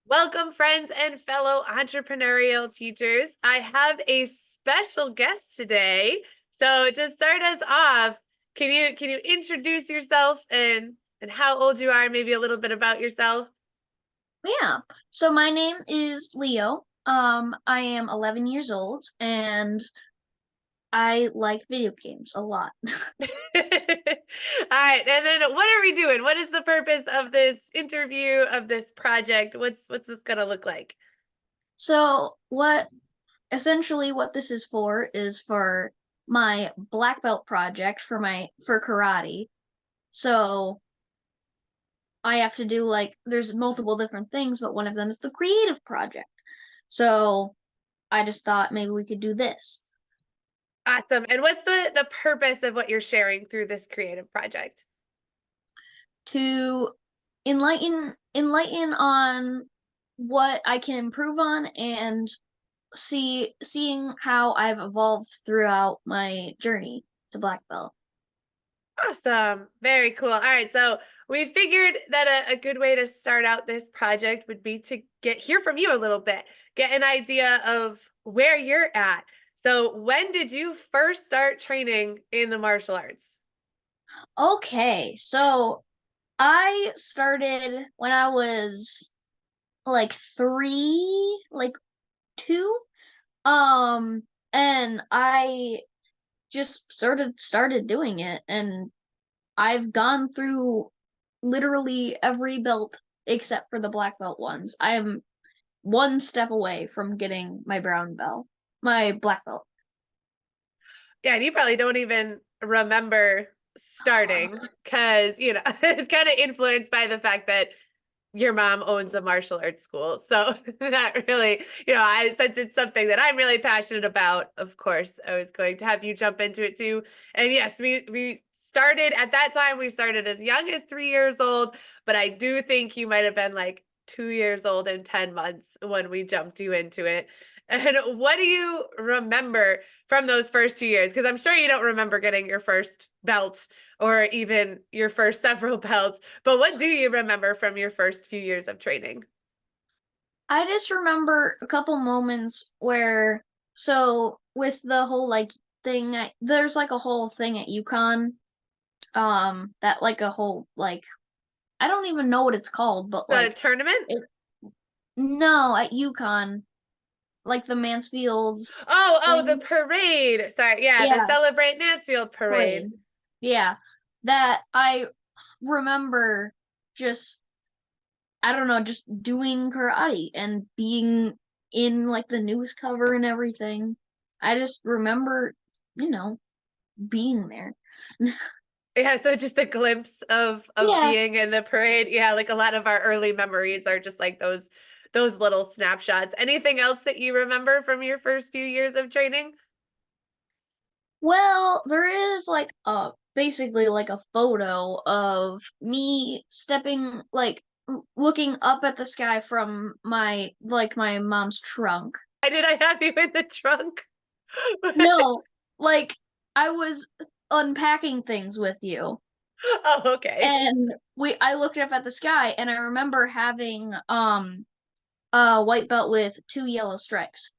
Welcome, friends and fellow entrepreneurial teachers. I have a special guest today. So to start us off, can you introduce yourself and how old you are, maybe a little bit about yourself? Yeah. So my name is Leo. I am 11 years old and I like video games a lot. All right, and then what are we doing? What is the purpose of this interview, of this project? What's this gonna look like? So what this is for my black belt project for karate. So I have to do there's multiple different things, but one of them is the creative project. So I just thought maybe we could do this Awesome. And what's the purpose of what you're sharing through this creative project? to enlighten on what I can improve on and seeing how I've evolved throughout my journey to black belt. Awesome. Very cool. All right. So we figured that a good way to start out this project would be to hear from you a little bit, get an idea of where you're at. So when did you first start training in the martial arts? Okay, so I started when I was like three, like two. And I just started doing it, and I've gone through literally every belt except for the black belt ones. I am one step away from getting my black belt. Yeah, and you probably don't even remember starting because, it's kind of influenced by the fact that your mom owns a martial arts school. So that really, since it's something that I'm really passionate about, of course, I was going to have you jump into it too. And yes, we started at that time, we started as young as 3 years old, but I do think you might have been like 2 years old and 10 months when we jumped you into it. And what do you remember from those first 2 years? Because I'm sure you don't remember getting your first belt or even your first several belts, but what do you remember from your first few years of training? I just remember a couple moments where, so with the whole there's like a whole thing at UConn, that like a whole I don't even know what it's called, but The tournament? it no, at UConn, like the Mansfields Oh, the thing. parade. Sorry. Yeah, the Yeah, Celebrate Mansfield parade. parade. Yeah, that I remember just I don't know, just doing karate and being in like the news cover and everything. I just remember, you know, being there. Yeah, so just a glimpse of Yeah. being in the parade. Yeah, like a lot of our early memories are just like those little snapshots. Anything else that you remember from your first few years of training? Well, there is like a basically like a photo of me stepping looking up at the sky from my mom's trunk. Why did I have you in the trunk? No, like I was unpacking things with you. Oh, okay. And I looked up at the sky and I remember having a white belt with two yellow stripes.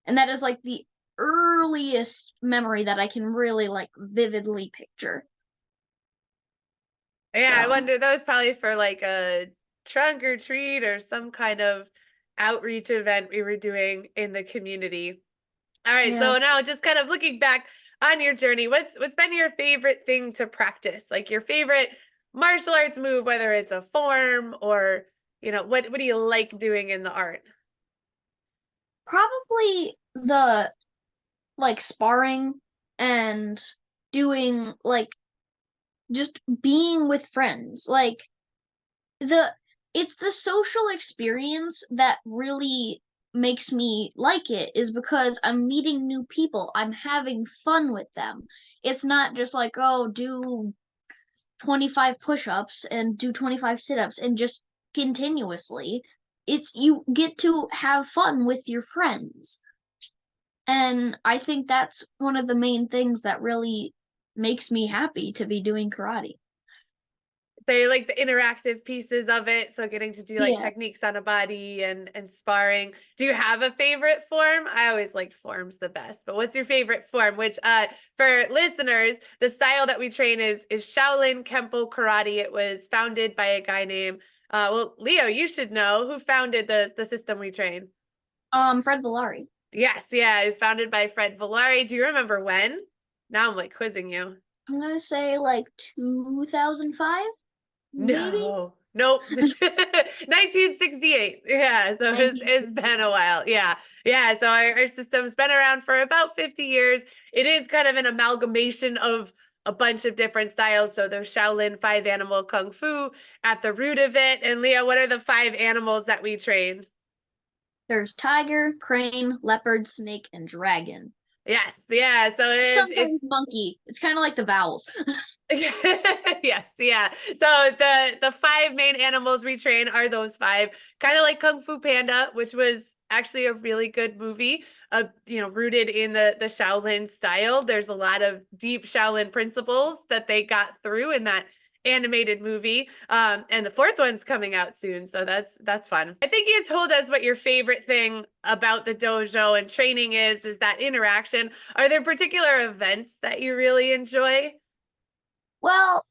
And that is like the earliest memory that I can really like vividly picture. Yeah, I So, wonder that was probably for like a trunk or treat or some kind of outreach event we were doing in the community. All right, yeah. so now just kind of looking back on your journey, what's been your favorite thing to practice? Like your favorite martial arts move, whether it's a form or, what do you like doing in the art? Probably the sparring and doing just being with friends. The it's the social experience that really makes me like it is because I'm meeting new people. I'm having fun with them. It's not just like, oh, do 25 push-ups and do 25 sit-ups and just continuously. It's you get to have fun with your friends. And I think that's one of the main things that really makes me happy to be doing karate. they like the interactive pieces of it, so getting to do like Yeah. techniques on a body and sparring. Do you have a favorite form? I always liked forms the best, but what's your favorite form? Which for listeners, the style that we train is Shaolin Kempo Karate. It was founded by a guy named well, Leo, you should know who founded the system we train. Fred Villari. Yes, yeah, it was founded by Fred Villari. Do you remember when? Now I'm like quizzing you. I'm gonna say like 2005, maybe No, nope. 1968. Yeah, so it's been a 1968. while. Yeah, yeah. So our system's been around for about 50 years. It is kind of an amalgamation of a bunch of different styles. So there's Shaolin five animal kung fu at the root of it. And Leah, what are the five animals that we train? There's tiger, crane, leopard, snake, and dragon. Yes, yeah. So if Sometimes monkey. It's kind of like the vowels. yes, yeah. So the five main animals we train are those five, kind of like Kung Fu Panda, which was actually a really good movie, rooted in the Shaolin style. There's a lot of deep Shaolin principles that they got through in that animated movie. And the fourth one's coming out soon, so that's fun. I think you told us what your favorite thing about the dojo and training is that interaction. Are there particular events that you really enjoy? Well,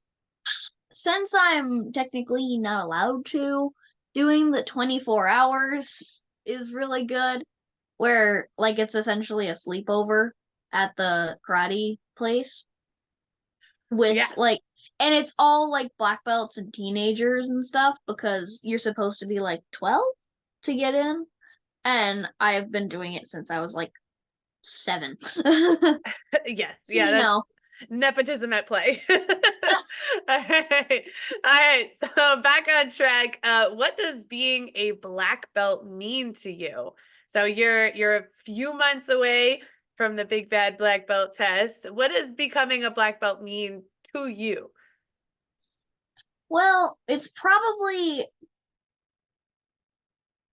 since I'm technically not allowed to, doing the 24 hours is really good, where like it's essentially a sleepover at the karate place with Yes. like, and it's all like black belts and teenagers and stuff because you're supposed to be like 12 to get in. And I've been doing it since I was like 7. So Yes, yeah, you that's know. nepotism at play. All right. All right. So back on track. What does being a black belt mean to you? So you're a few months away from the big bad black belt test. What does becoming a black belt mean to you? Well, it's probably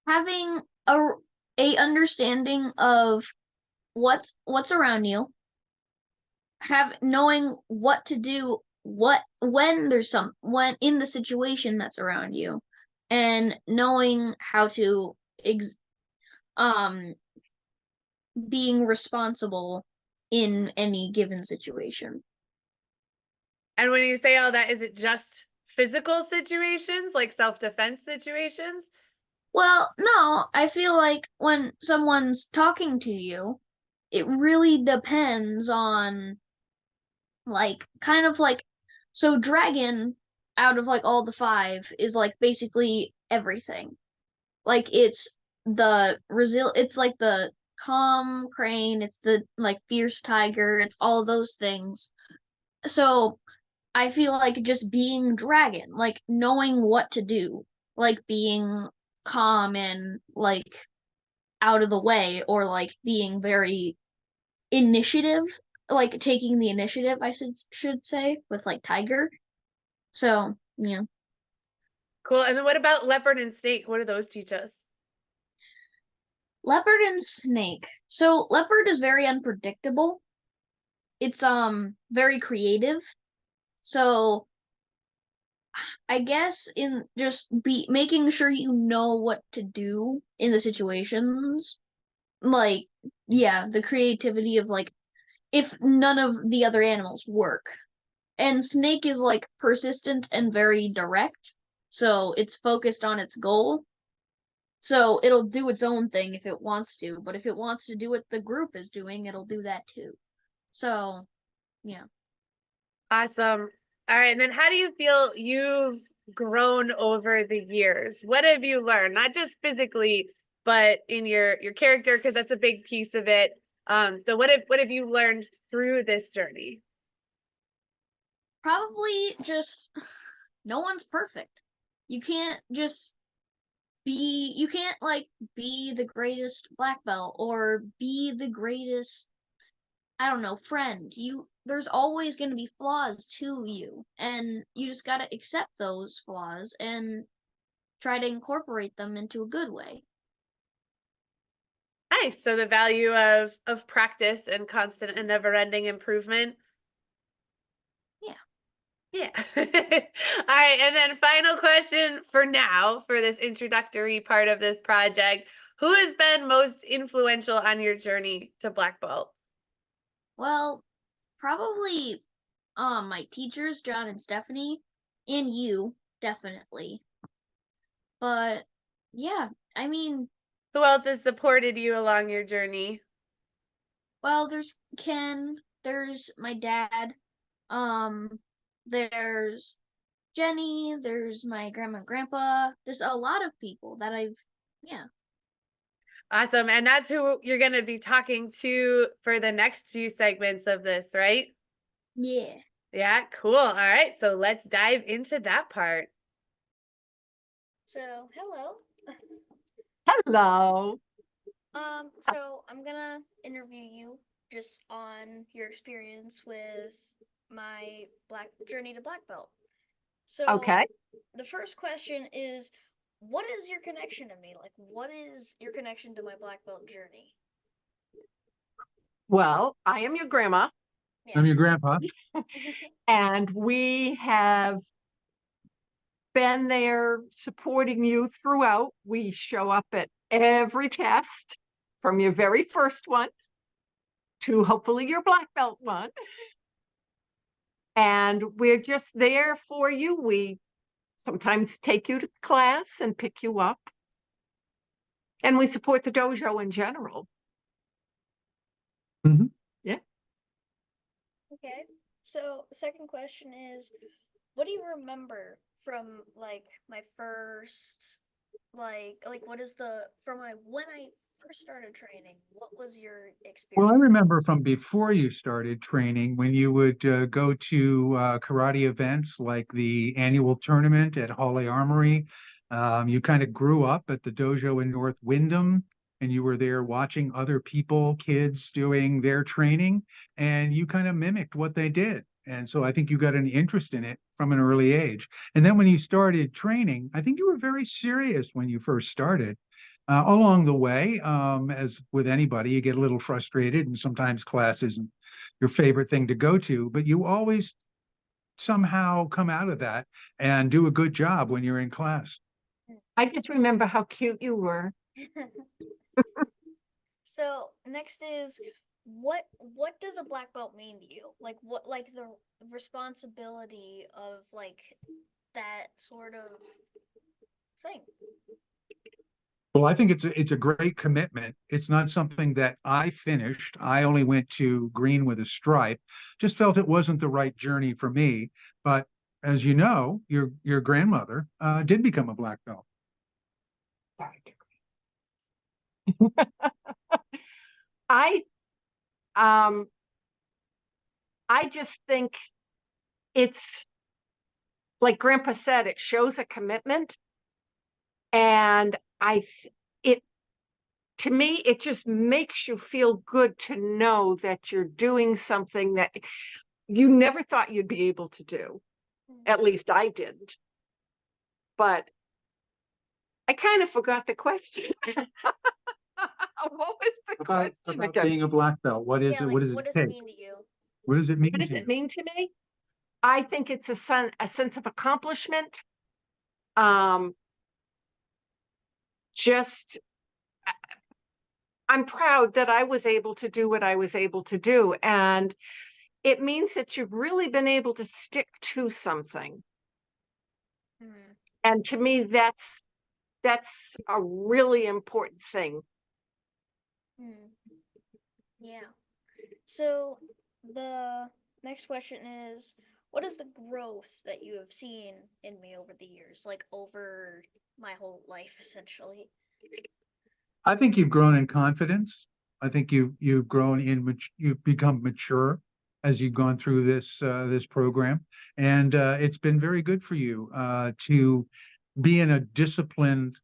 having a understanding of what's around you, have knowing what to do, what when there's some when in the situation that's around you, and knowing how to um being responsible in any given situation. And when you say all that, is it just physical situations, like self-defense situations? Well, no, I feel like when someone's talking to you, it really depends on like kind of like so dragon out of like all the five is like basically everything. Like it's like the calm crane, it's the like fierce tiger, it's all those things. So I feel like just being dragon, like knowing what to do, like being calm and like out of the way, or like being very initiative, like taking the initiative, I should say, with like tiger. So, yeah. Cool. And then what about leopard and snake? What do those teach us? Leopard and snake. So leopard is very unpredictable. It's very creative. So I guess in just be making sure you know what to do in the situations. Like, yeah, the creativity of like if none of the other animals work. And snake is like persistent and very direct. So it's focused on its goal. So it'll do its own thing if it wants to, but if it wants to do what the group is doing, it'll do that too. So, yeah. Awesome. All right. And then how do you feel you've grown over the years? What have you learned? Not just physically, but in your character, because that's a big piece of it. So what have you learned through this journey? Probably just no one's perfect. You can't just you can't like be the greatest black belt or be the greatest, I don't know, friend. There's always going to be flaws to you, and you just got to accept those flaws and try to incorporate them into a good way. Nice. So the value of practice and constant and never-ending improvement. Yeah. Yeah. All right. And then final question for now, for this introductory part of this project. Who has been most influential on your journey to black belt? Well, probably my teachers, John and Stephanie, and you, definitely. But yeah, I mean, Who else has supported you along your journey? well, there's Ken, there's my dad, um, there's Jenny, there's my grandma and grandpa. There's a lot of people that yeah, Awesome. And that's who you're going to be talking to for the next few segments of this, right? yeah. Yeah, cool. All right. So let's dive into that part. So, hello. Hello. So I'm gonna interview you just on your experience with my black journey to black belt. So, Okay. the first question is, what is your connection to me? Like, what is your connection to my black belt journey? Well, I am your grandma, Yeah. I'm your grandpa. and we have been there supporting you throughout. We show up at every test from your very first one to hopefully your black belt one. And we're just there for you. We sometimes take you to class and pick you up. And we support the dojo in general. Mhm. Yeah. Okay. So, the second question is, what do you remember from like my first like what is the from my when I first started training? What was your Well, I experience? remember from before you started training when you would go to karate events like the annual tournament at Hawley Armory. You kind of grew up at the dojo in North Windham, and you were there watching other people, kids doing their training, and you kind of mimicked what they did. And so I think you got an interest in it from an early age. And then when you started training, I think you were very serious when you first started. Along the way, as with anybody, you get a little frustrated, and sometimes class isn't your favorite thing to go to, but you always somehow come out of that and do a good job when you're in class. I just remember how cute you were. So next is what does a black belt mean to you? Like what like the responsibility of like that sort of thing. Well, I think it's a great commitment. It's not something that I finished. I only went to green with a stripe. Just felt it wasn't the right journey for me. But as you know, your grandmother did become a black belt. I um I just think it's like Grandpa said, it shows a commitment. And it, to me, it just makes you feel good to know that you're doing something that you never thought you'd be able to do. At least I didn't. But I kind of forgot the question. What was the question About again? being a black belt. What is Yeah, it? like What does it what does it take? mean to you? What does it mean What does to it you? mean to me? I think it's a sense of accomplishment. Um, just I'm proud that I was able to do what I was able to do. And it means that you've really been able to stick to something. Hmm. And to me, that's a really important thing. Hmm. Yeah. So the next question is, what is the growth that you have seen in me over the years, like over my whole life essentially? I think you've grown in confidence. I think you've grown you've become mature as you've gone through this program, and it's been very good for you to be in a disciplined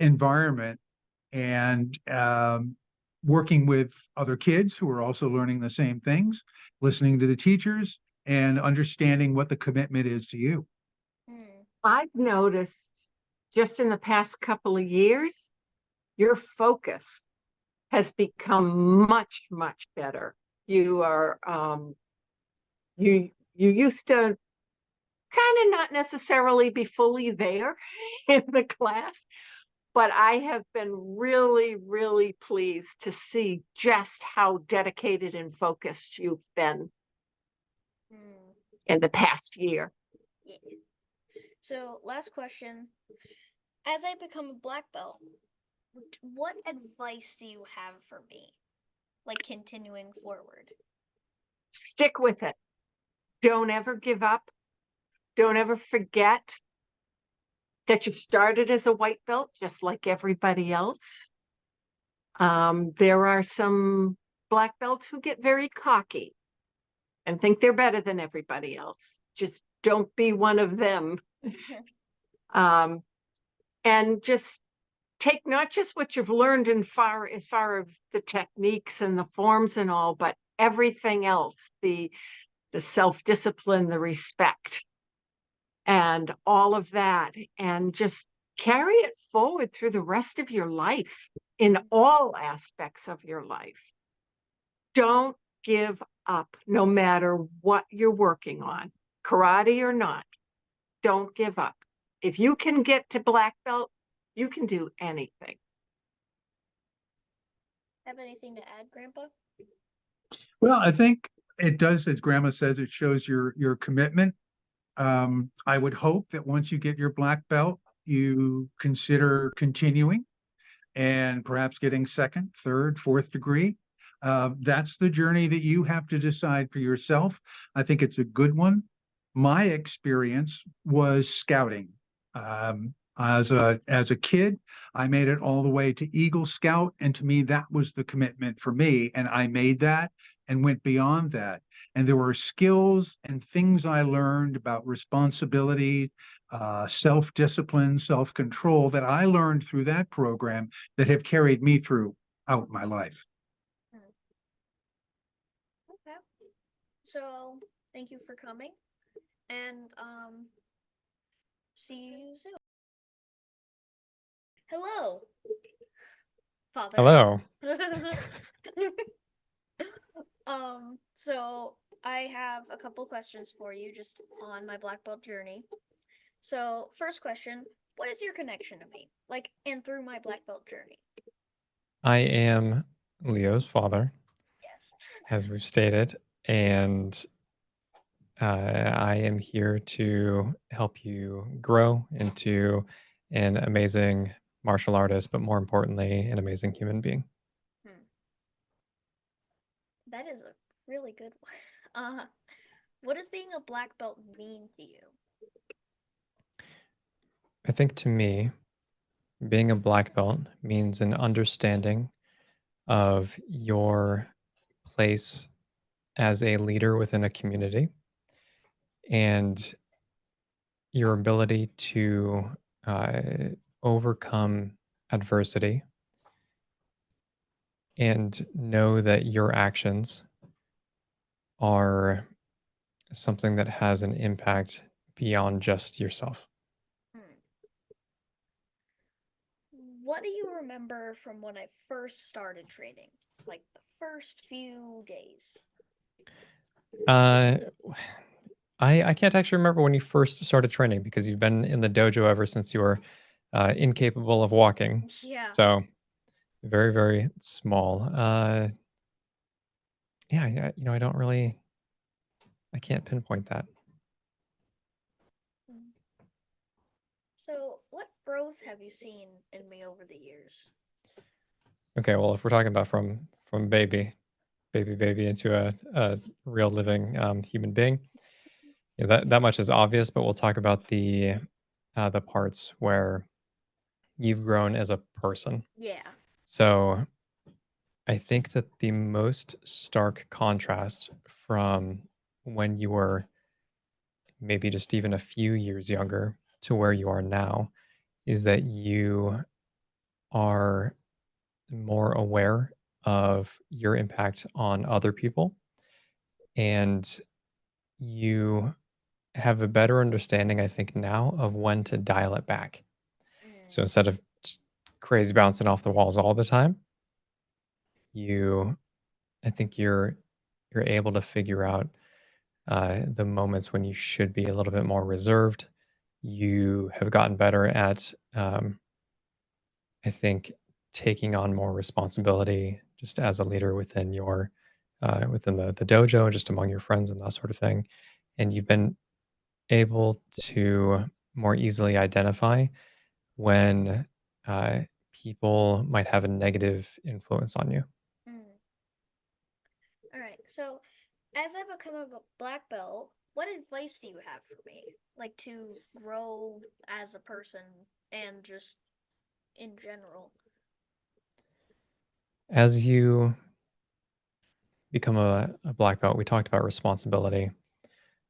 environment and working with other kids who are also learning the same things, listening to the teachers, and understanding what the commitment is to you. Hmm. I've noticed just in the past couple of years, your focus has become much, much better. You are you used to kind of not necessarily be fully there in the class, but I have been really, really pleased to see just how dedicated and focused you've been Hmm. in the past year. Yeah. So, last question. As I become a black belt, what advice do you have for me? Like continuing forward? Stick with it. Don't ever give up. Don't ever forget that you started as a white belt, just like everybody else. There are some black belts who get very cocky and think they're better than everybody else. Just don't be one of them. And just take not just what you've learned as far as the techniques and the forms and all, but everything else, the self-discipline, the respect, and all of that, and just carry it forward through the rest of your life in all aspects of your life. Don't give up, no matter what you're working on, karate or not. Don't give up. If you can get to black belt, you can do anything. Have anything to add, Grandpa? Well, I think it does, as Grandma says, it shows your commitment. I would hope that once you get your black belt, you consider continuing and perhaps getting second, third, fourth degree. That's the journey that you have to decide for yourself. I think it's a good one. My experience was scouting. As a kid, I made it all the way to Eagle Scout, and to me, that was the commitment for me. And I made that and went beyond that. And there were skills and things I learned about responsibility, self-discipline, self-control that I learned through that program that have carried me throughout my life. Okay. So, thank you for coming, and see you soon. Hello, Father. Hello. So I have a couple questions for you just on my black belt journey. So, first question, what is your connection to me? Like, and through my black belt journey? I am Leo's father, Yes. as we've stated, and I am here to help you grow into an amazing martial artist, but more importantly, an amazing human being. Hmm. That is a really good one. What does being a black belt mean to you? I think to me, being a black belt means an understanding of your place as a leader within a community and your ability to uh, overcome adversity and know that your actions are something that has an impact beyond just yourself. Hmm. What do you remember from when I first started training? Like the first few days? Uh, I can't actually remember when you first started training because you've been in the dojo ever since you were incapable of walking. Yeah. So very, very small. Yeah, I don't really, I can't pinpoint that. Hmm. So, what growth have you seen in me over the years? Okay, well, if we're talking about from baby into a real living human being, yeah, that much is obvious. But we'll talk about the parts where you've grown as a person. Yeah. So I think that the most stark contrast from when you were maybe just even a few years younger to where you are now is that you are more aware of your impact on other people and you have a better understanding, I think, now of when to dial it back. So Mm. instead of just crazy bouncing off the walls all the time, you, I think you're able to figure out the moments when you should be a little bit more reserved. You have gotten better at, I think, taking on more responsibility just as a leader within your within the dojo, just among your friends and that sort of thing. And you've been able to more easily identify when uh, people might have a negative influence on you. Mm. All right. So, as I become a black belt, what advice do you have for me? Like to grow as a person and just in general? As you become a black belt, we talked about responsibility,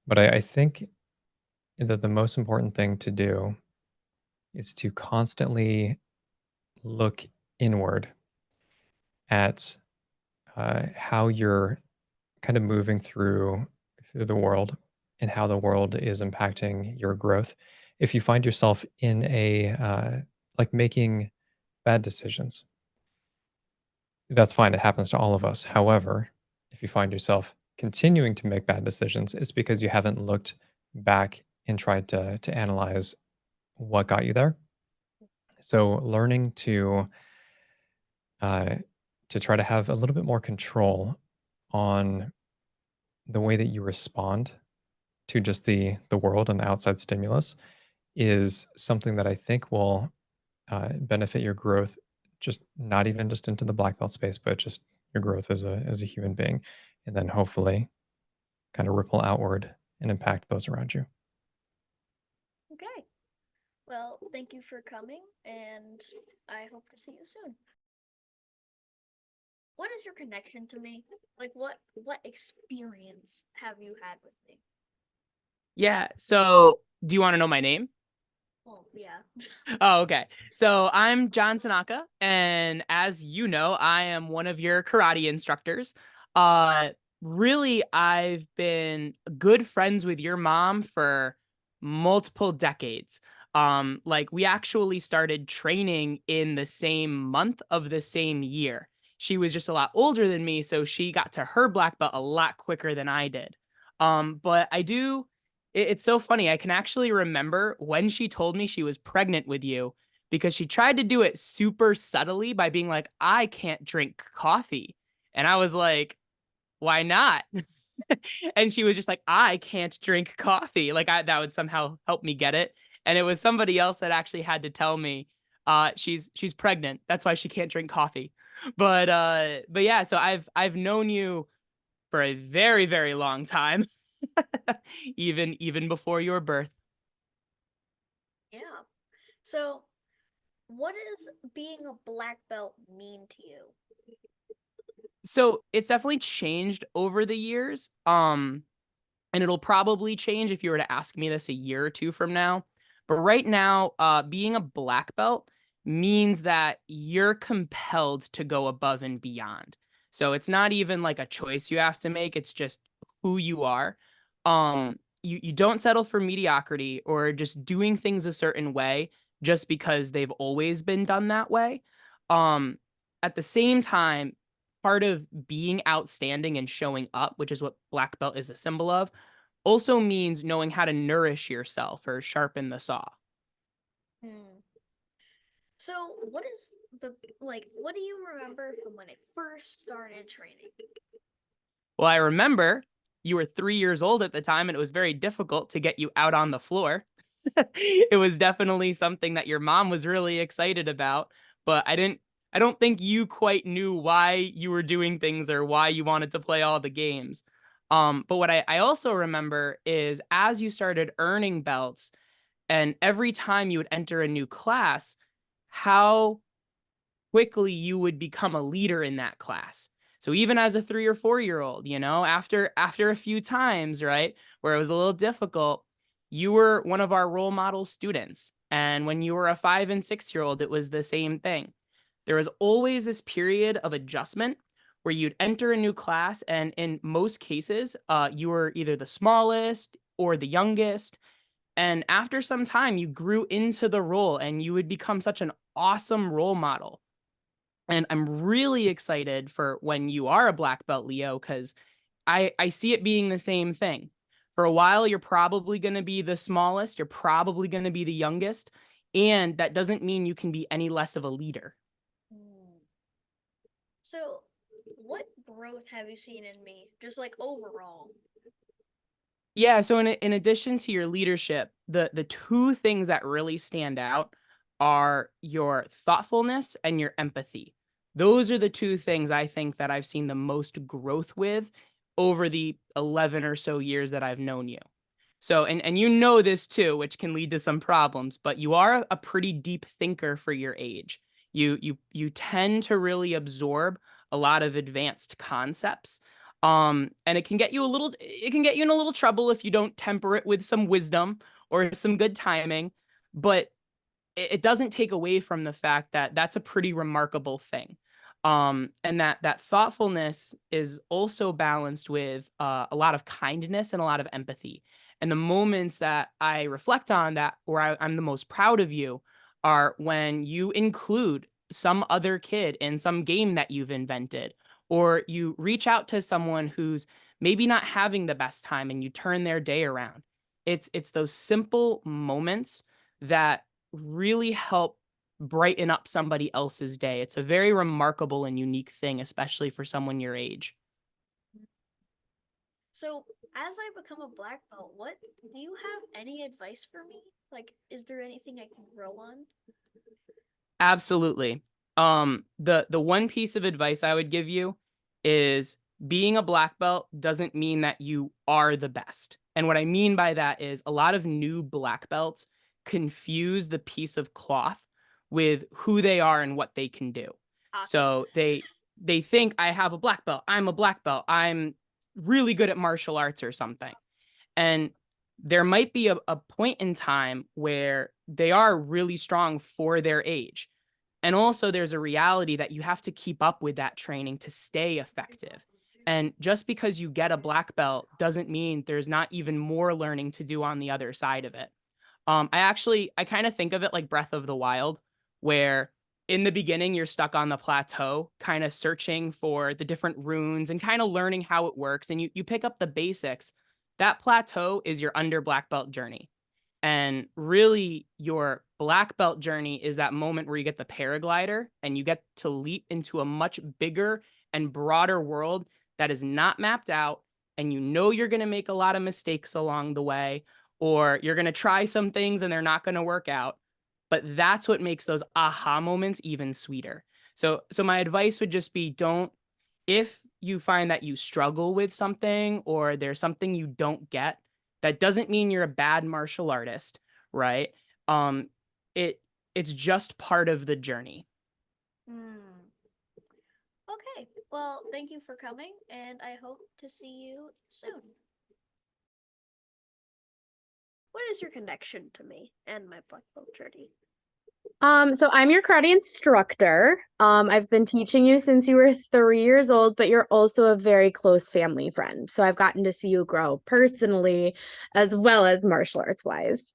but I think that the most important thing to do is to constantly look inward at how you're kind of moving through the world and how the world is impacting your growth. If you find yourself in a like making bad decisions, that's fine. It happens to all of us. However, if you find yourself continuing to make bad decisions, it's because you haven't looked back and tried to analyze what got you there. So learning uh, to try to have a little bit more control on the way that you respond to just the world and the outside stimulus is something that I think will benefit your growth. Just not even just into the black belt space, but just your growth as a human being, and then hopefully kind of ripple outward and impact those around you. Okay. Well, thank you for coming, and I hope to see you soon. What is your connection to me? Like what experience have you had with me? Yeah. So, do you want to know my name? Oh, yeah. Oh, okay. So, I'm John Tanaka, and as you know, I am one of your karate instructors. Uh, Really, I've been good friends with your mom for multiple decades. Like we actually started training in the same month of the same year. She was just a lot older than me, so she got to her black belt a lot quicker than I did. But I do it's so funny. I can actually remember when she told me she was pregnant with you because she tried to do it super subtly by being like, I can't drink coffee. And I was like, why not? And she was just like, I can't drink coffee. Like that would somehow help me get it. And it was somebody else that actually had to tell me, she's pregnant. That's why she can't drink coffee. But yeah, so I've known you for a very, very long time. Even before your birth. Yeah. So, what does being a black belt mean to you? So it's definitely changed over the years. And it'll probably change if you were to ask me this a year or two from now. But right now, being a black belt means that you're compelled to go above and beyond. So it's not even like a choice you have to make, it's just who you are. You don't settle for mediocrity or just doing things a certain way just because they've always been done that way. Um, at the same time, part of being outstanding and showing up, which is what black belt is a symbol of, also means knowing how to nourish yourself or sharpen the saw. Hmm. So, what is what do you remember from when it first started training? Well, I remember you were 3 years old at the time, and it was very difficult to get you out on the floor. It was definitely something that your mom was really excited about, but I don't think you quite knew why you were doing things or why you wanted to play all the games. But what I also remember is as you started earning belts, and every time you would enter a new class, how quickly you would become a leader in that class. So even as a 3 or 4 year old, after a few times, right, where it was a little difficult, you were one of our role model students. And when you were a 5 and 6 year old, it was the same thing. There was always this period of adjustment where you'd enter a new class, and in most cases, you were either the smallest or the youngest. And after some time, you grew into the role and you would become such an awesome role model. And I'm really excited for when you are a black belt, Leo, because I see it being the same thing. For a while, you're probably going to be the smallest, you're probably going to be the youngest, and that doesn't mean you can be any less of a leader. So, what growth have you seen in me, just like overall? Yeah, so in addition to your leadership, the two things that really stand out are your thoughtfulness and your empathy. Those are the two things I think that I've seen the most growth with over the 11 or so years that I've known you. So, and you know this too, which can lead to some problems, but you are a pretty deep thinker for your age. You tend to really absorb a lot of advanced concepts. And it can get you in a little trouble if you don't temper it with some wisdom or some good timing, but it doesn't take away from the fact that that's a pretty remarkable thing. And that thoughtfulness is also balanced with a lot of kindness and a lot of empathy. And the moments that I reflect on that, where I'm the most proud of you, are when you include some other kid in some game that you've invented, or you reach out to someone who's maybe not having the best time and you turn their day around. It's those simple moments that really help brighten up somebody else's day. It's a very remarkable and unique thing, especially for someone your age. So, as I become a black belt, what do you have any advice for me? Like, is there anything I can grow on? Absolutely. The one piece of advice I would give you is being a black belt doesn't mean that you are the best. And what I mean by that is a lot of new black belts confuse the piece of cloth with who they are and what they can do. Awesome. So they think I have a black belt. I'm a black belt. I'm really good at martial arts or something. And there might be a point in time where they are really strong for their age. And also there's a reality that you have to keep up with that training to stay effective. And just because you get a black belt doesn't mean there's not even more learning to do on the other side of it. I kind of think of it like Breath of the Wild, where in the beginning you're stuck on the plateau, kind of searching for the different runes and kind of learning how it works. And you pick up the basics. That plateau is your under black belt journey. And really, your black belt journey is that moment where you get the paraglider and you get to leap into a much bigger and broader world that is not mapped out. And you know you're going to make a lot of mistakes along the way, or you're going to try some things and they're not going to work out. But that's what makes those aha moments even sweeter. So my advice would just be if you find that you struggle with something or there's something you don't get, that doesn't mean you're a bad martial artist, right? Um, it's just part of the journey. Okay, well, thank you for coming, and I hope to see you soon. What is your connection to me and my black belt journey? So I'm your karate instructor. I've been teaching you since you were 3 years old, but you're also a very close family friend. So I've gotten to see you grow personally as well as martial arts wise.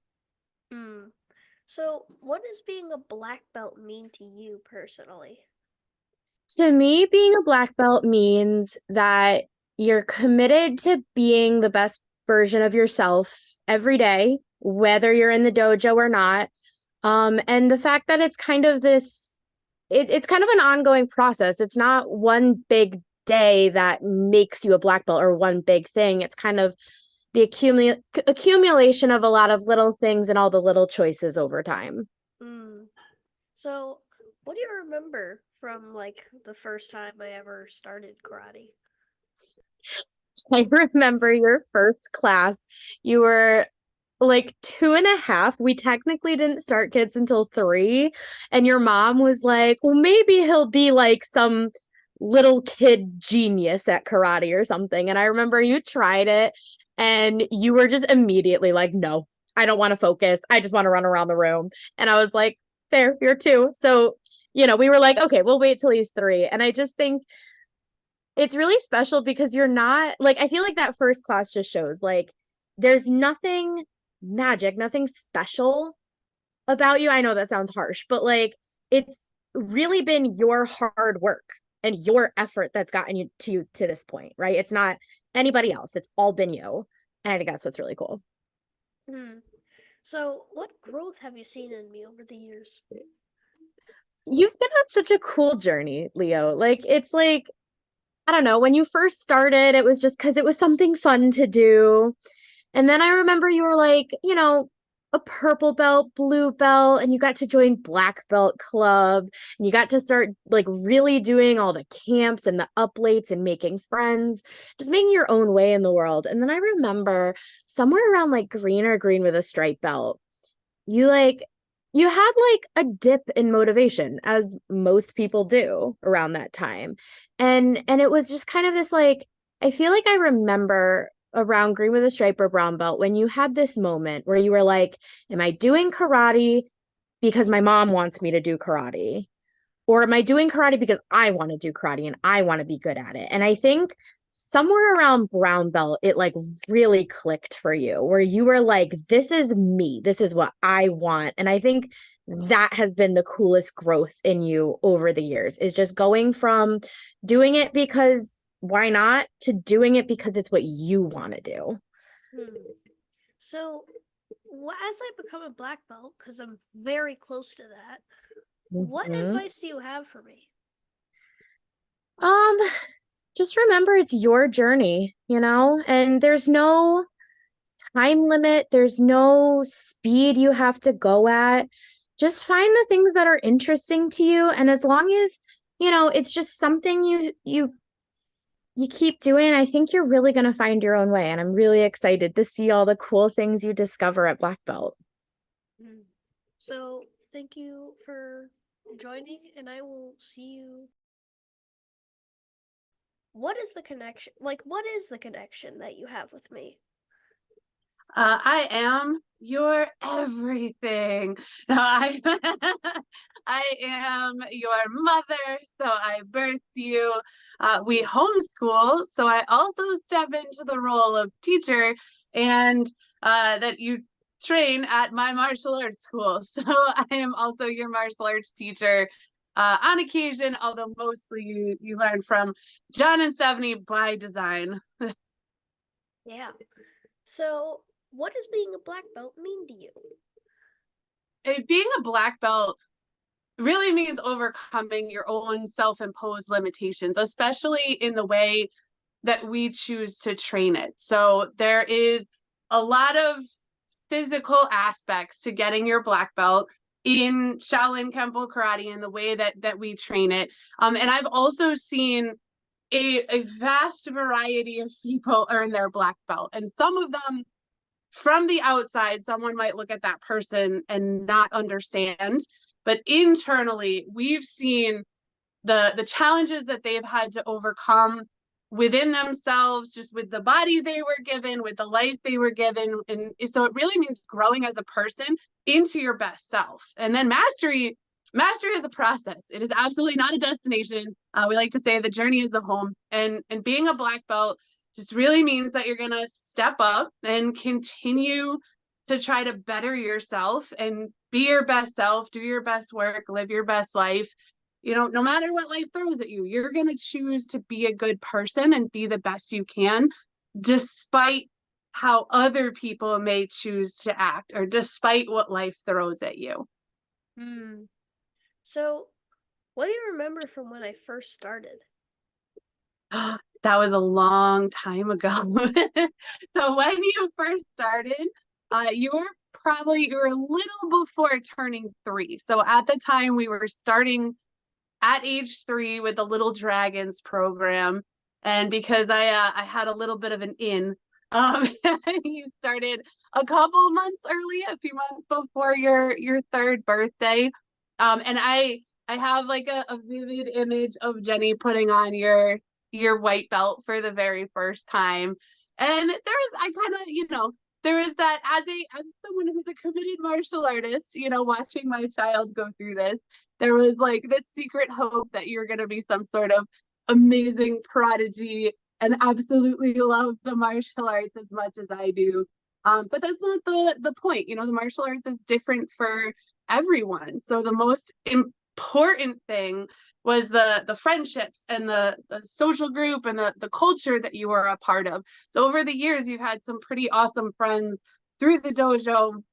So, what does being a black belt mean to you personally? To me, being a black belt means that you're committed to being the best version of yourself every day, whether you're in the dojo or not. And the fact that it's kind of it's kind of an ongoing process. It's not one big day that makes you a black belt or one big thing. It's kind of the accumulation of a lot of little things and all the little choices over time. So, what do you remember from like the first time I ever started karate? I remember your first class. You were like 2.5. We technically didn't start kids until 3. And your mom was like, well, maybe he'll be like some little kid genius at karate or something. And I remember you tried it and you were just immediately like, no, I don't want to focus. I just want to run around the room. And I was like, there, you're 2. So, we were like, okay, we'll wait till he's 3. And I just think it's really special because you're not like, I feel like that first class just shows like there's nothing magic, nothing special about you. I know that sounds harsh, but like it's really been your hard work and your effort that's gotten you to this point, right? It's not anybody else. It's all been you. And I think that's what's really cool. Hmm. So, what growth have you seen in me over the years? You've been on such a cool journey, Leo. Like, it's like, I don't know, when you first started, it was just because it was something fun to do. And then I remember you were like, a purple belt, blue belt, and you got to join Black Belt Club. And you got to start like really doing all the camps and the uplates and making friends, just making your own way in the world. And then I remember somewhere around like green or green with a stripe belt, you like you had like a dip in motivation, as most people do around that time. And it was just kind of this like, I feel like I remember around green with a stripe or brown belt when you had this moment where you were like, am I doing karate because my mom wants me to do karate, or am I doing karate because I want to do karate and I want to be good at it? And I think somewhere around brown belt, it like really clicked for you, where you were like, this is me, this is what I want. And I think that has been the coolest growth in you over the years, is just going from doing it because why not to doing it because it's what you want to do. Hmm. So, as I become a black belt, because I'm very close to that, what Mhm. advice do you have for me? Um, just remember it's your journey, and there's no time limit, there's no speed you have to go at. Just find the things that are interesting to you, and as long as, it's just something you keep doing, I think you're really going to find your own way, and I'm really excited to see all the cool things you discover at Black Belt. Hmm. So, thank you for joining, and I will see you. What is the connection? Like, what is the connection that you have with me? I am your everything. No, I I am your mother, so I birthed you. We homeschool, so I also step into the role of teacher, and that you train at my martial arts school. So I am also your martial arts teacher. On occasion, although mostly you learn from John and Stephanie by design. Yeah. So, what does being a black belt mean to you? Being a black belt really means overcoming your own self-imposed limitations, especially in the way that we choose to train it. So there is a lot of physical aspects to getting your black belt in Shaolin Kempo Karate and the way that we train it. And I've also seen a vast variety of people earn their black belt, and some of them from the outside, someone might look at that person and not understand. But internally, we've seen the challenges that they've had to overcome within themselves, just with the body they were given, with the life they were given. And so it really means growing as a person into your best self. And then mastery is a process. It is absolutely not a destination. We like to say the journey is the home. And being a black belt just really means that you're going to step up and continue to try to better yourself and be your best self, do your best work, live your best life. No matter what life throws at you, you're going to choose to be a good person and be the best you can, despite how other people may choose to act, or despite what life throws at you. Hmm. So, what do you remember from when I first started? That was a long time ago. So when you first started, you were a little before turning 3. So at the time we were starting at age 3 with the Little Dragons program. And because I had a little bit of an in, you started a couple months early, a few months before your 3rd birthday. And I have like a vivid image of Jenny putting on your white belt for the very first time. And I kind of, there is that, as someone who's a committed martial artist, watching my child go through this, there was like this secret hope that you're going to be some sort of amazing prodigy and absolutely love the martial arts as much as I do. But that's not the point. The martial arts is different for everyone. So the most important thing was the friendships and the social group and the culture that you were a part of. So over the years, you've had some pretty awesome friends through the dojo,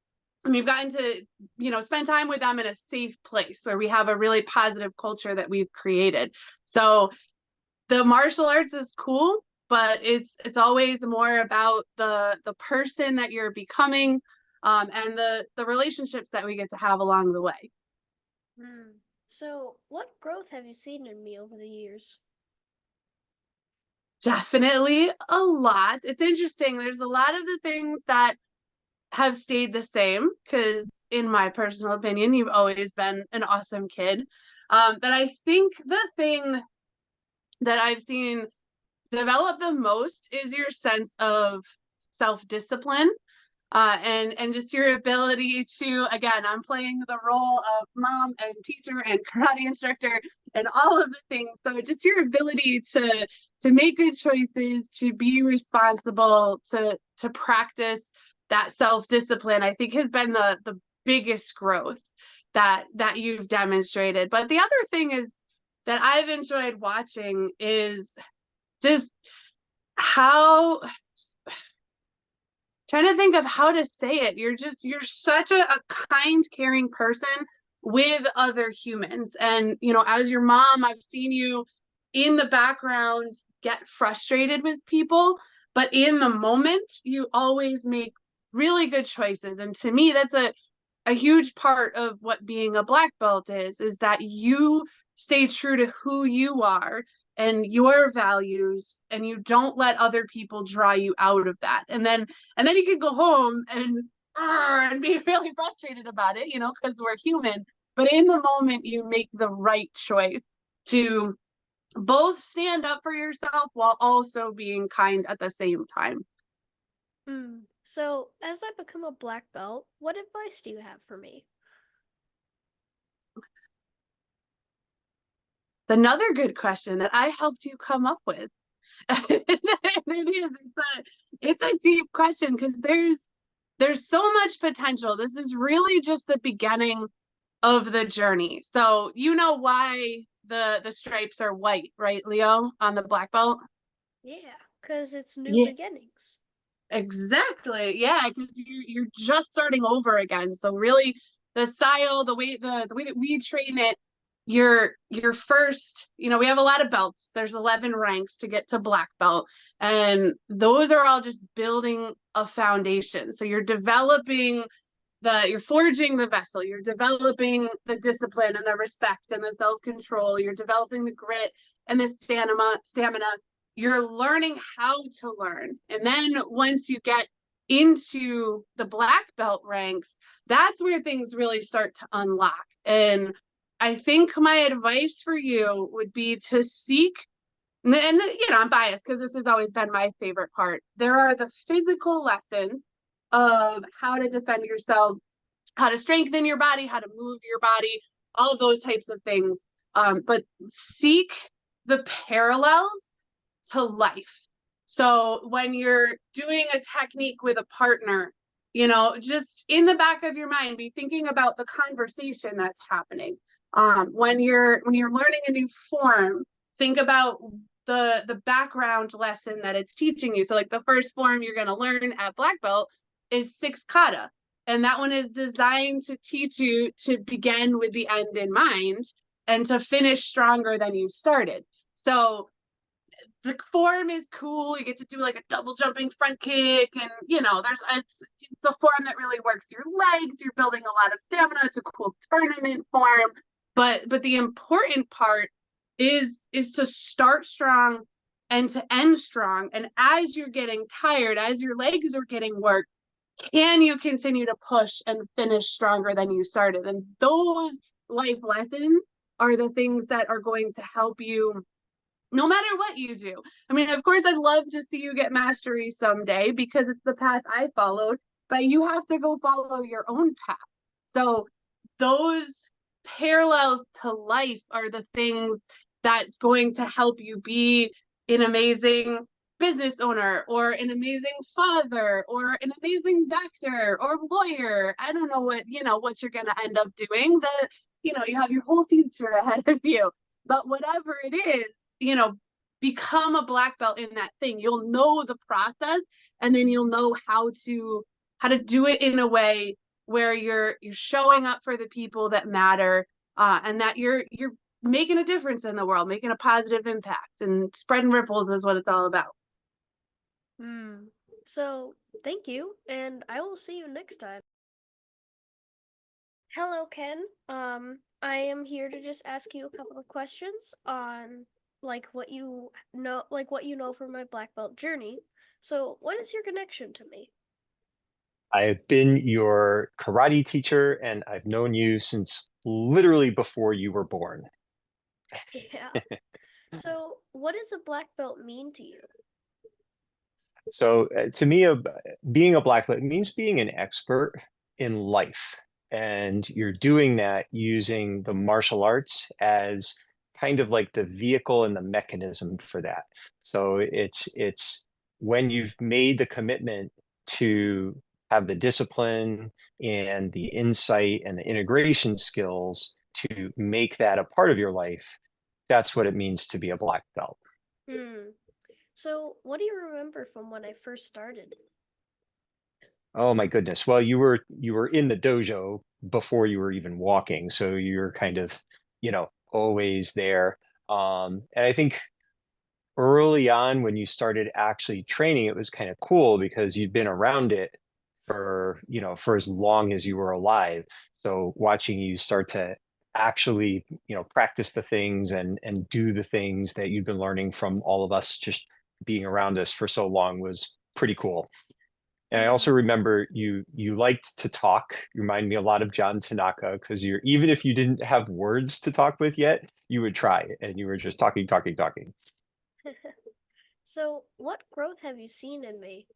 and you've gotten to, spend time with them in a safe place where we have a really positive culture that we've created. So the martial arts is cool, but it's always more about the person that you're becoming, and the relationships that we get to have along the way. So, what growth have you seen in me over the years? Definitely a lot. It's interesting. There's a lot of the things that have stayed the same because, in my personal opinion, you've always been an awesome kid. But I think the thing that I've seen develop the most is your sense of self-discipline, and just your ability to, again, I'm playing the role of mom and teacher and karate instructor and all of the things. So just your ability to make good choices, to be responsible, to practice that self-discipline, I think has been the biggest growth that you've demonstrated. But the other thing is that I've enjoyed watching is just how, trying to think of how to say it, you're such a kind, caring person with other humans. And as your mom, I've seen you in the background get frustrated with people, but in the moment you always make really good choices. And to me, that's a huge part of what being a black belt is that you stay true to who you are and your values, and you don't let other people draw you out of that. And then you can go home and be really frustrated about it, because we're human. But in the moment, you make the right choice to both stand up for yourself while also being kind at the same time. So, as I become a black belt, what advice do you have for me? Another good question that I helped you come up with. It's a deep question because there's so much potential. This is really just the beginning of the journey. So you know why the stripes are white, right, Leo, on the black belt? Yeah, because it's new beginnings. Exactly. Yeah, because you're just starting over again. So really, the style, the way that we train it, your first, we have a lot of belts. There's 11 ranks to get to black belt, and those are all just building a foundation. So you're forging the vessel, you're developing the discipline and the respect and the self-control, you're developing the grit and the stamina. You're learning how to learn. And then once you get into the black belt ranks, that's where things really start to unlock. And I think my advice for you would be to seek, and I'm biased because this has always been my favorite part. There are the physical lessons of how to defend yourself, how to strengthen your body, how to move your body, all of those types of things. But seek the parallels to life. So when you're doing a technique with a partner, just in the back of your mind, be thinking about the conversation that's happening. When you're learning a new form, think about the background lesson that it's teaching you. So like the first form you're going to learn at black belt is six kata. And that one is designed to teach you to begin with the end in mind and to finish stronger than you started. So the form is cool. You get to do like a double jumping front kick, and it's a form that really works your legs. You're building a lot of stamina. It's a cool tournament form. But the important part is to start strong and to end strong. And as you're getting tired, as your legs are getting worked, can you continue to push and finish stronger than you started? And those life lessons are the things that are going to help you no matter what you do. I mean, of course, I'd love to see you get mastery someday because it's the path I followed, but you have to go follow your own path. So those parallels to life are the things that's going to help you be an amazing business owner or an amazing father or an amazing doctor or lawyer. I don't know what you're going to end up doing. You have your whole future ahead of you. But whatever it is, you know, become a black belt in that thing. You'll know the process, and then you'll know how to do it in a way where you're showing up for the people that matter, and that you're making a difference in the world, making a positive impact, and spreading ripples is what it's all about. So, thank you, and I will see you next time. Hello, Ken. I am here to just ask you a couple of questions on what you know from my black belt journey. So, what is your connection to me? I've been your karate teacher and I've known you since literally before you were born. Yeah. So, what does a black belt mean to you? So to me, being a black belt means being an expert in life. And you're doing that using the martial arts as kind of like the vehicle and the mechanism for that. So it's when you've made the commitment to have the discipline and the insight and the integration skills to make that a part of your life, that's what it means to be a black belt. Hmm. So, what do you remember from when I first started? Oh my goodness. Well, you were in the dojo before you were even walking, so you're kind of, always there. And I think early on when you started actually training, it was kind of cool because you'd been around it for as long as you were alive. So watching you start to actually, practice the things and do the things that you've been learning from all of us just being around us for so long was pretty cool. And I also remember you liked to talk. You remind me a lot of John Tanaka because you're even if you didn't have words to talk with yet, you would try and you were just talking, talking, talking. So, what growth have you seen in me?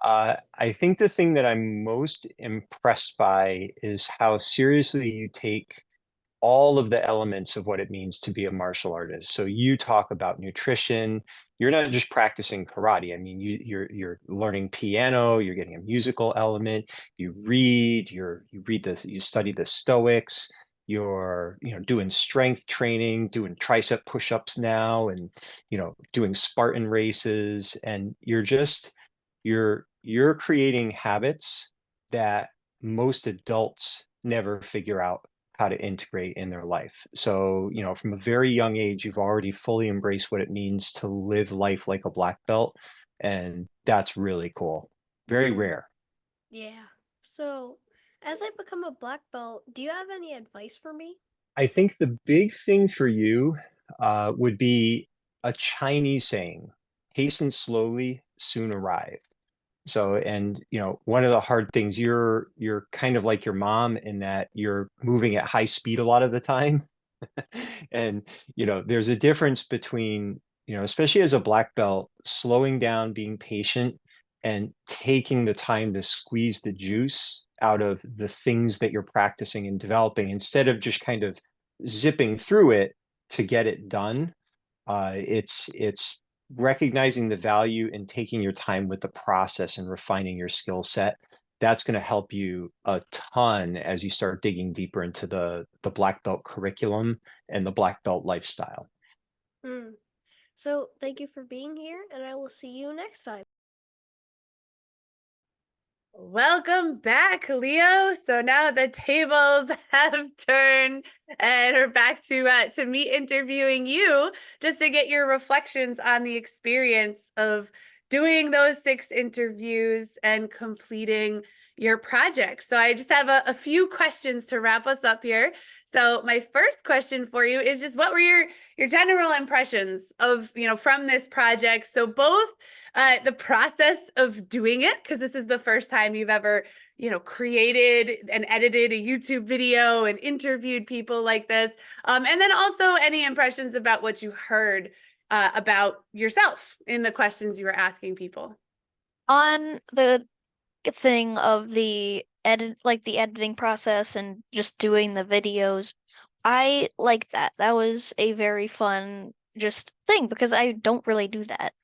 I think the thing that I'm most impressed by is how seriously you take all of the elements of what it means to be a martial artist. So you talk about nutrition. You're not just practicing karate. I mean, you're learning piano. You're getting a musical element. You study the Stoics. You're doing strength training, doing tricep push-ups now, and doing Spartan races. And you're creating habits that most adults never figure out how to integrate in their life. So, from a very young age, you've already fully embraced what it means to live life like a black belt. And that's really cool. Very Hmm. rare. Yeah. So, as I become a black belt, do you have any advice for me? I think the big thing for you would be a Chinese saying, hasten slowly, soon arrive. So, and one of the hard things, you're kind of like your mom in that you're moving at high speed a lot of the time. And there's a difference between especially as a black belt, slowing down, being patient, and taking the time to squeeze the juice out of the things that you're practicing and developing instead of just kind of zipping through it to get it done. It's recognizing the value and taking your time with the process and refining your skill set. That's going to help you a ton as you start digging deeper into the black belt curriculum and the black belt lifestyle. Hmm. So, thank you for being here, and I will see you next time. Welcome back, Leo. So now the tables have turned and we're back to me interviewing you just to get your reflections on the experience of doing those 6 interviews and completing your project. So I just have a few questions to wrap us up here. So my first question for you is just what were your general impressions of, from this project? So both the process of doing it, because this is the first time you've ever, created and edited a YouTube video and interviewed people like this. And then also any impressions about what you heard about yourself in the questions you were asking people. On the thing of the editing process and just doing the videos, I like that. That was a very fun just thing because I don't really do that.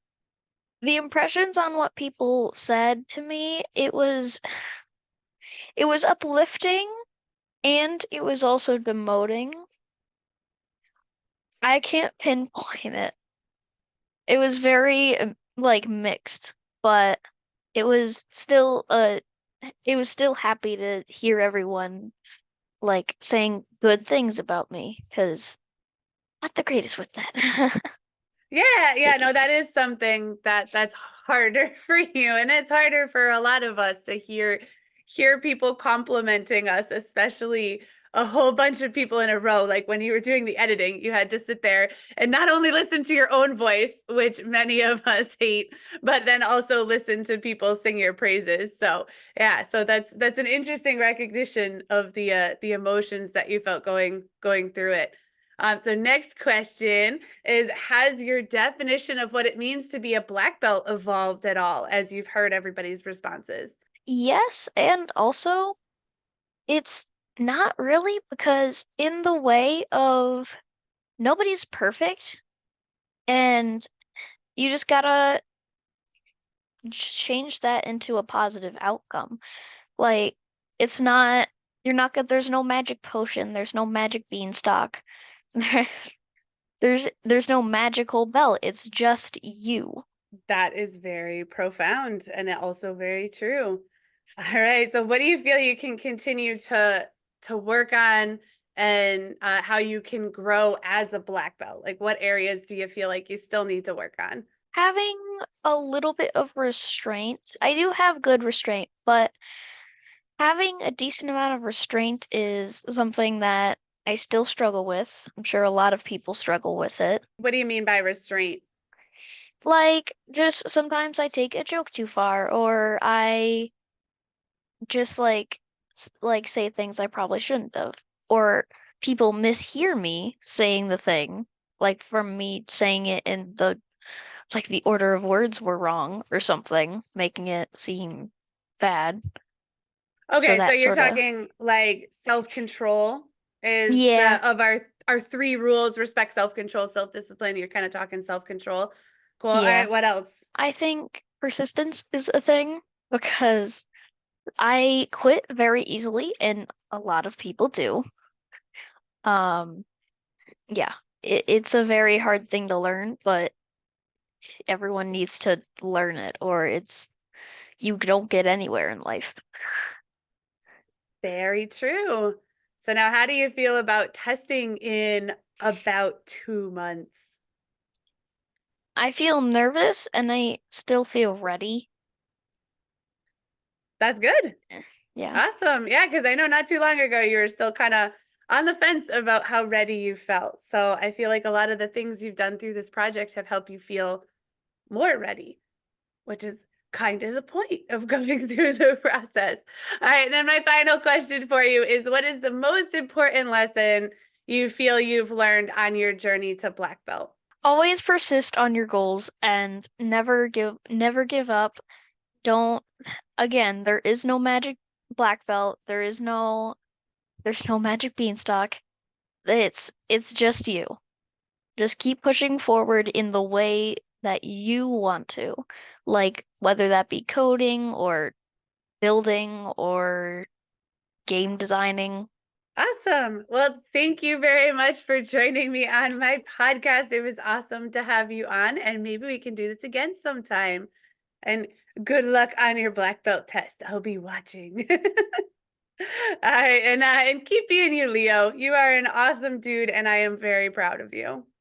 The impressions on what people said to me, it was uplifting and it was also demoting. I can't pinpoint it. It was very like mixed, but it was still it was still happy to hear everyone like saying good things about me because not the greatest with that. Yeah, no, that is something that's harder for you, and it's harder for a lot of us to hear people complimenting us, especially a whole bunch of people in a row. Like when you were doing the editing, you had to sit there and not only listen to your own voice, which many of us hate, but then also listen to people sing your praises. So yeah, so that's an interesting recognition of the emotions that you felt going through it. So next question is, has your definition of what it means to be a black belt evolved at all as you've heard everybody's responses? Yes, and also it's not really because in the way of nobody's perfect and you just gotta change that into a positive outcome. Like it's not you're not gonna there's no magic potion, there's no magic beanstalk. There's no magical belt. It's just you. That is very profound and also very true. All right. So what do you feel you can continue to work on, and how you can grow as a black belt? Like what areas do you feel like you still need to work on? Having a little bit of restraint. I do have good restraint, but having a decent amount of restraint is something that I still struggle with. I'm sure a lot of people struggle with it. What do you mean by restraint? Like, just sometimes I take a joke too far, or I just like say things I probably shouldn't have, or people mishear me saying the thing, like from me saying it in the like the order of words were wrong or something, making it seem bad. So Okay, so that you're sort of, talking like self-control is yeah, of our three rules: respect, self-control, self-discipline. You're kind of talking self-control. Cool. All yeah. right, what else? I think persistence is a thing because I quit very easily, and a lot of people do. Um, yeah, it's a very hard thing to learn, but everyone needs to learn it, or it's you don't get anywhere in life. Very true. So now how do you feel about testing in about 2 months? I feel nervous and I still feel ready. That's good. Yeah. Awesome. Yeah, because I know not too long ago you were still kind of on the fence about how ready you felt. So I feel like a lot of the things you've done through this project have helped you feel more ready, which is kind of the point of going through the process. All right, then my final question for you is, what is the most important lesson you feel you've learned on your journey to black belt? Always persist on your goals and never give up. Don't again, there is no magic black belt. There's no magic beanstalk. It's just you. Just keep pushing forward in the way that you want to. Like whether that be coding or building or game designing. Awesome. Well, thank you very much for joining me on my podcast. It was awesome to have you on, and maybe we can do this again sometime. And good luck on your black belt test. I'll be watching. All right, and keep being you, Leo. You are an awesome dude, and I am very proud of you.